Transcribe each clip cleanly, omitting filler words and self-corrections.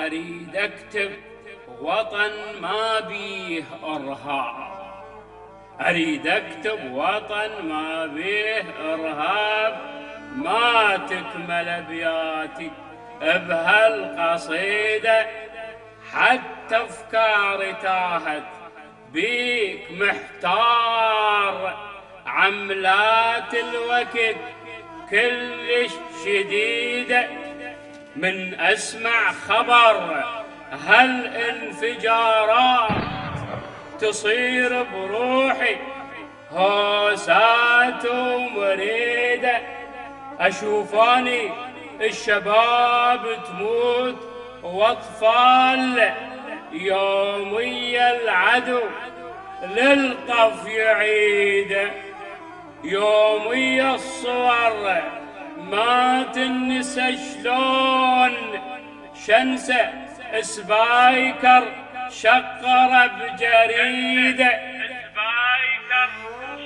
أريد أكتب وطن ما بيه إرهاب، أريد أكتب وطن ما بيه إرهاب، ما تكمل أبياتي بهالقصيدة، حتى أفكاري تاهت بيك محتار، عملات الوقت كلش شديدة، من أسمع خبر هالانفجارات تصير بروحي هوسات ومريدة، أشوفاني الشباب تموت وأطفال، يومي العدو للطف يعيد، يومي الصور ما تنسى شلون شنسة سبايكر شقر بجريدة، سبايكر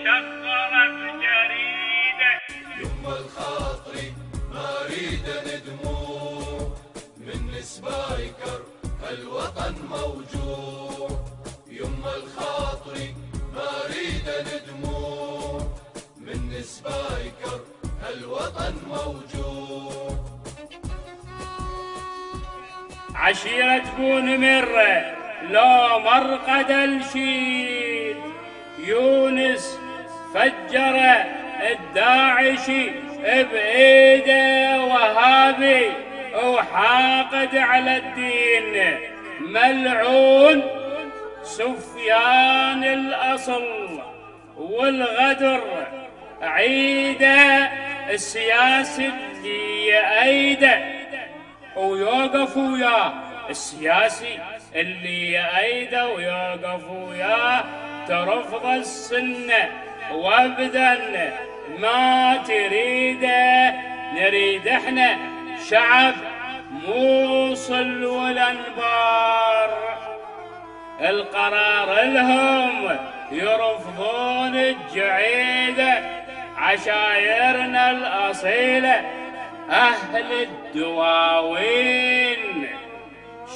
شقر بجريدة. يما الخاطري ما اريد ندموع من سبايكر هالوطن موجوع، يما الخاطري ما اريد ندموع من سبايكر هالوطن موجوع. عشيرة بون مرة لو مرقد الشيد، يونس فجر الداعشي بإيده وهابي وحاقد على الدين، ملعون سفيان الأصل والغدر عيده، السياسي اللي يأيده ويوقف وياه، السياسي اللي يأيده ويوقف وياه، ترفض السنة وابدا ما تريده، نريد احنا شعب موصل والانبار، القرار لهم يرفضون الجعيدة، عشايرنا الأصيلة أهل الدواوين،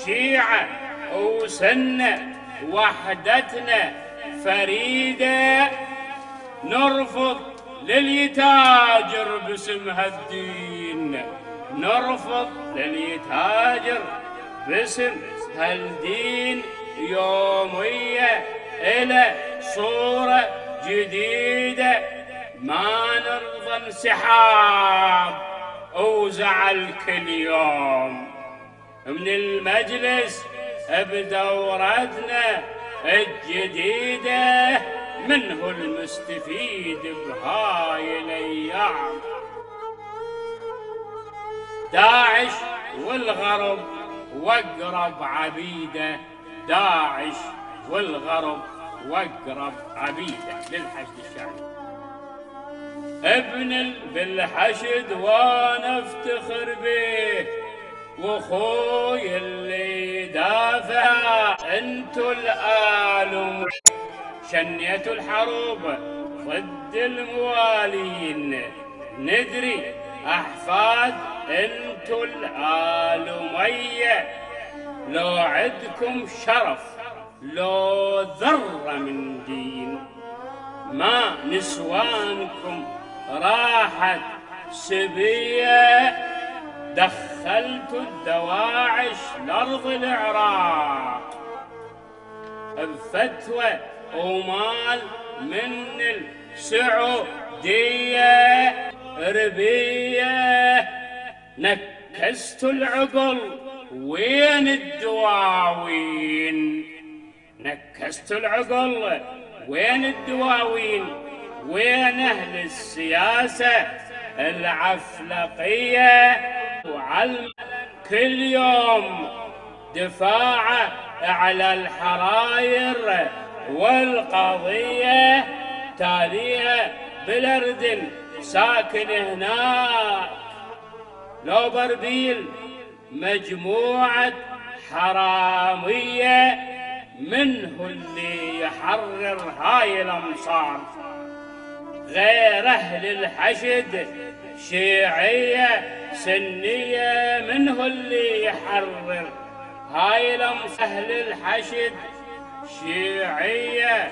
شيعة وسنة وحدتنا فريدة، نرفض لليتاجر باسم هالدين، نرفض لليتاجر باسم هالدين، يومية إلى صورة جديدة، ما نرضى انسحاب وزعل كل يوم من المجلس بدورتنا الجديدة، من هو المستفيد بهاي الأيام؟ داعش والغرب واقرب عبيده، داعش والغرب واقرب عبيده للحشد الشعبي. ابن بالحشد وانا افتخر به، واخوي اللي دافع انتو الآلم، شنيتوا الحروب ضد الموالين، ندري احفاد انتو الآلمية، لو عدكم شرف لو ذرة من دين، ما نسوانكم راحت سبية، دخلتوا الدواعش لأرض العراق بفتوى ومال من السعودية ربية، نكستوا العقل وين الدواوين، نكستوا العقل وين الدواوين، وين أهل السياسة العفلقية، وعلم كل يوم دفاعه على الحراير والقضية، تاليها بالأردن ساكن هناك، لو بربيل مجموعة حرامية، منه اللي يحرر هاي الأمصار، غير أهل الحشد شيعية سنية، منه اللي يحرر هاي أهل الحشد شيعية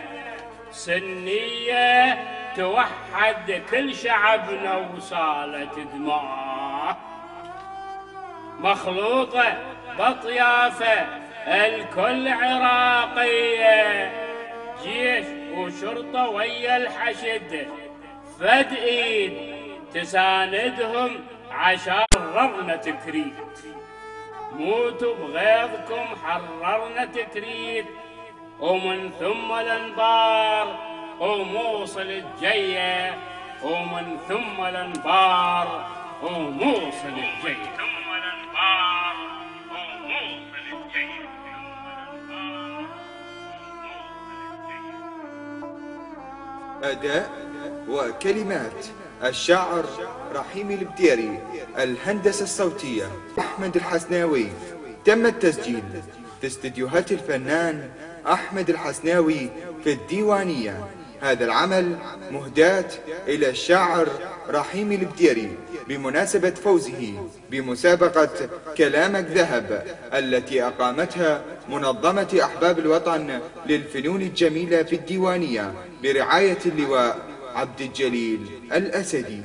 سنية توحد كل شعبنا وصالت دماء، مخلوطة بطيافة الكل عراقية، جيش وشرطة ويا الحشد فد ايد تساندهم عشان حررنا تكريت، موتوا بغيظكم حررنا تكريت، ومن ثم الانبار وموصل الجية، ومن ثم الانبار وموصل الجية، ثم الانبار وموصل الجية. أداء وكلمات الشاعر رحيم البديري، الهندسة الصوتية أحمد الحسناوي. تم التسجيل في استديوهات الفنان أحمد الحسناوي في الديوانية. هذا العمل مهداة إلى الشاعر رحيم البديري بمناسبة فوزه بمسابقة كلامك ذهب التي أقامتها منظمة أحباب الوطن للفنون الجميلة في الديوانية برعاية اللواء عبد الجليل الأسدي.